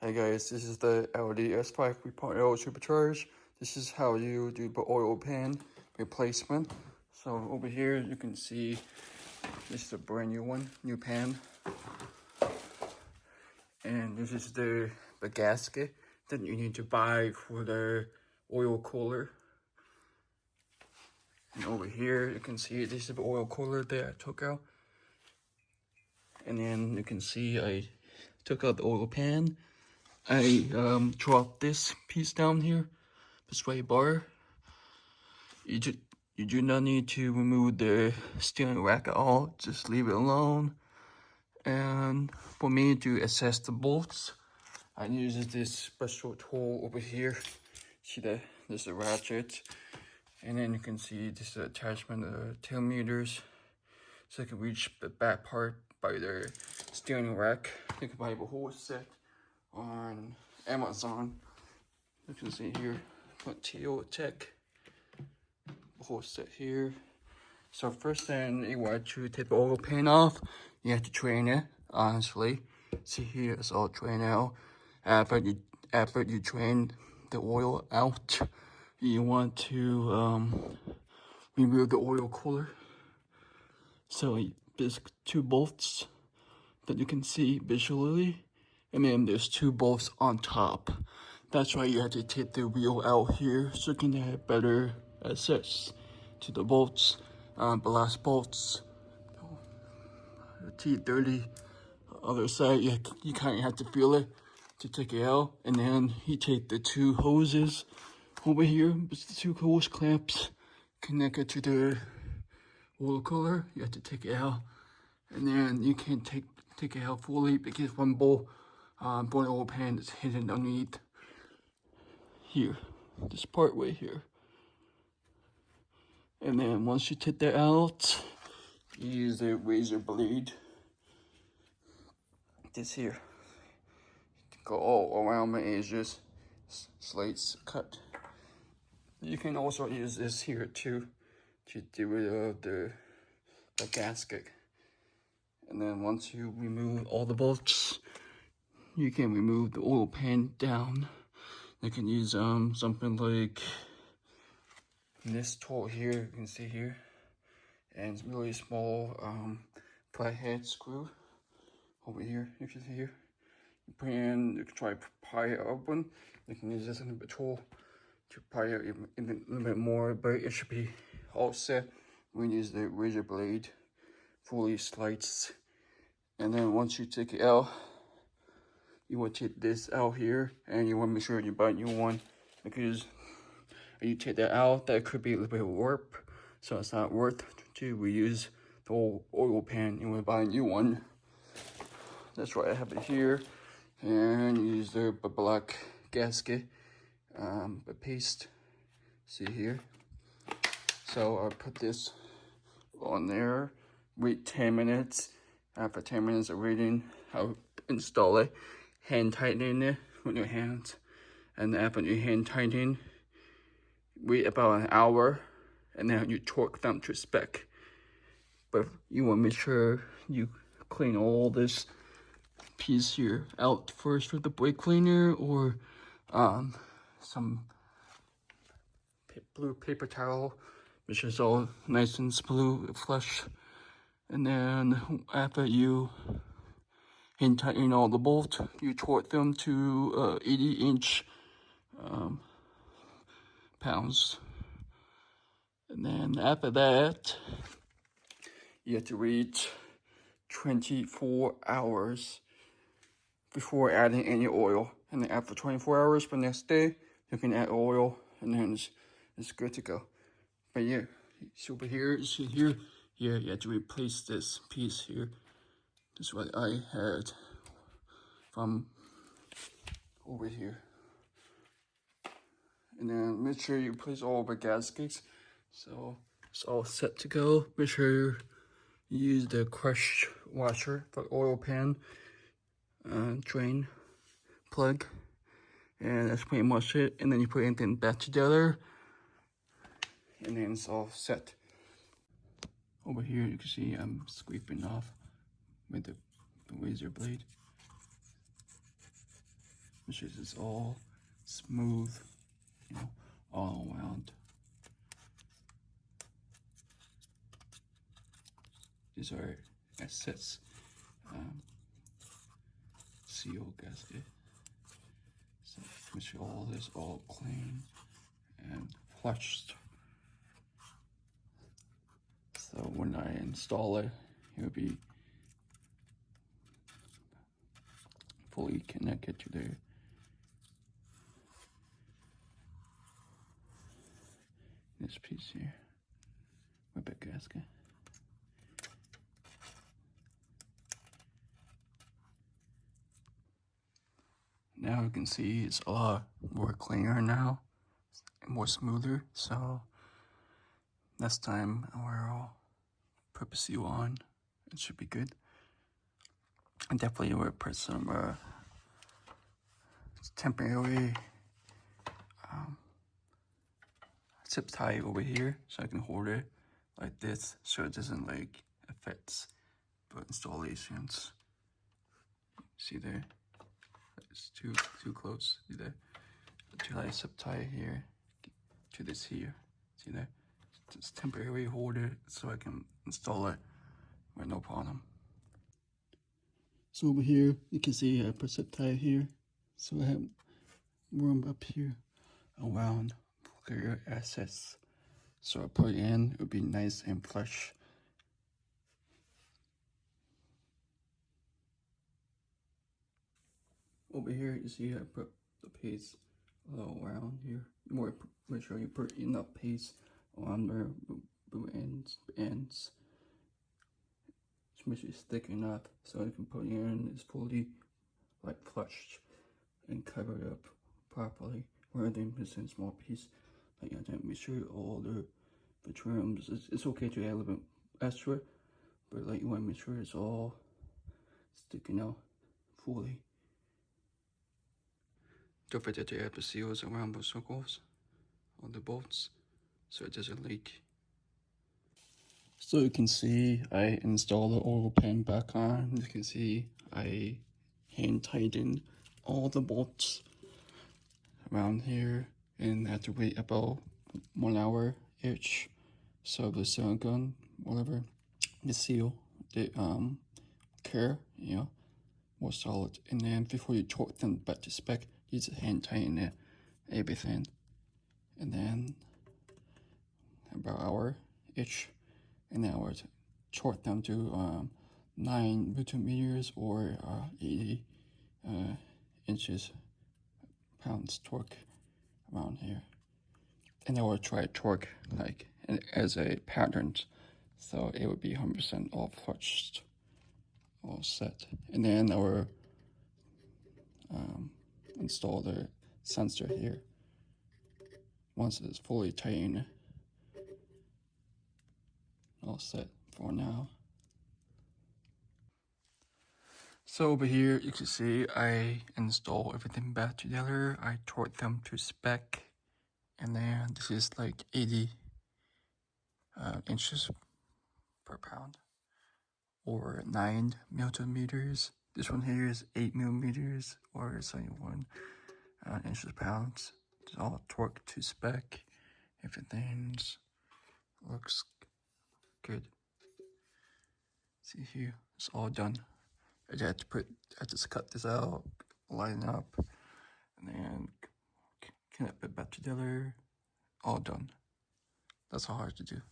Hey guys, this is the Audi S5 3.0 Supercharged. This is how you do the oil pan replacement. So over here you can see this is a brand new one, new pan. And this is the gasket that you need to buy for the oil cooler. And over here you can see this is the oil cooler that I took out. And then you can see I took out the oil pan. I dropped this piece down here, the sway bar. You do not need to remove the steering rack at all, just leave it alone. And for me to assess the bolts, I use this special tool over here. See that there's a ratchet, and then you can see this attachment of 10 meters, so I can reach the back part by the steering rack. You can buy the whole set on Amazon. You can see here, Teo Tech, the whole set here. So first thing you want to take the oil pan off, you have to drain it, honestly. See here, it's all drained out. After you drain the oil out, you want to remove the oil cooler. So there's two bolts that you can see visually, and then there's two bolts on top. That's why you have to take the wheel out here so you can have better access to the bolts. Blast bolts, the T30, other side, you kind of have to feel it to take it out. And then you take the two hoses over here, it's the two hose clamps connected to the oil cooler. You have to take it out, and then you can't take it out fully because one bolt, boiling oil pan is hidden underneath here, this part right here. And then once you take that out, you use the razor blade, this here, to go all around the edges, slates cut. You can also use this here too, to get rid of the gasket. And then once you remove all the bolts, you can remove the oil pan down. You can use something like this tool here, you can see here, and it's really small flathead screw over here. You can see here. You put in, you can try to pry it open. You can use this in the tool to pry it even a little bit more, but it should be all set. We use the razor blade, fully sliced. And then once you take it out, you want to take this out here, and you want to make sure you buy a new one, because when you take that out, that could be a little bit of warp, so it's not worth to reuse the whole oil pan. You want to buy a new one. That's why I have it here, and use the black gasket, the paste. See here. So I'll put this on there. Wait 10 minutes. After 10 minutes of waiting, I'll install it. Hand tighten it with your hands, and after you hand tighten, wait about an hour, and then you torque them to spec. But you want to make sure you clean all this piece here out first with the brake cleaner, or some blue paper towel, which is all nice and blue, flush. And then after you hand tighten all the bolts, you torque them to 80-inch pounds. And then after that, you have to wait 24 hours before adding any oil. And then after 24 hours, the next day, you can add oil, and then it's good to go. But yeah, so over here, you see here, yeah, you have to replace this piece here. This is what I had from over here. And then make sure you place all the gaskets. So it's all set to go. Make sure you use the crush washer for oil pan drain plug. And that's pretty much it. And then you put everything back together, and then it's all set. Over here you can see I'm scraping off with the razor blade. Make sure it's all smooth, you know, all around. These are assets. Seal gasket. So make sure all this all clean and flushed. So when I install it, it'll be fully connected to this piece here. Rubber gasket. Now you can see it's a lot more cleaner now, more smoother. So next time I'll put the seal on, it should be good. I definitely will put some temporary zip tie over here so I can hold it like this so it doesn't like affect the installations. See there? It's too close. See there? To like zip tie here to this here. See there? Just temporarily hold it so I can install it with no problem. So over here you can see I put zip tie here, so I have room up here around clear access. So I put it in, it would be nice and flush. Over here, you see I put the paste all around here. Make sure you put enough paste on the ends. Just make sure it's thick enough so you can put it in. It's fully like flushed and covered up properly. Rather than missing a small piece like that. Make sure all the trims. It's okay to add a little bit extra, but like you want to make sure it's all sticking out fully. Don't forget to add the seals around the circles on the bolts so it doesn't leak. So you can see I installed the oil pan back on. You can see I hand tightened all the bolts around here and had to wait about 1 hour each. So the silicone, whatever, the seal, the care, you know, more solid. And then before you torque them back to spec, you just hand tighten it, everything. And then about an hour each, and then I would torque them to 9 Newton meters or 80 pounds torque around here. And I would try torque like as a pattern, so it would be 100% all flushed, all set. And then I would install the sensor here once it's fully tightened. All set for now. So over here you can see I install everything back together. I torque them to spec, and then this is like 80 inches per pound or 9 Newton meters. This one here is 8 millimeters or 71 inches per pound. It's all torqued to spec. Everything looks good. See here, it's all done. I just cut this out, line up, and then connect it back together. All done. That's all hard to do.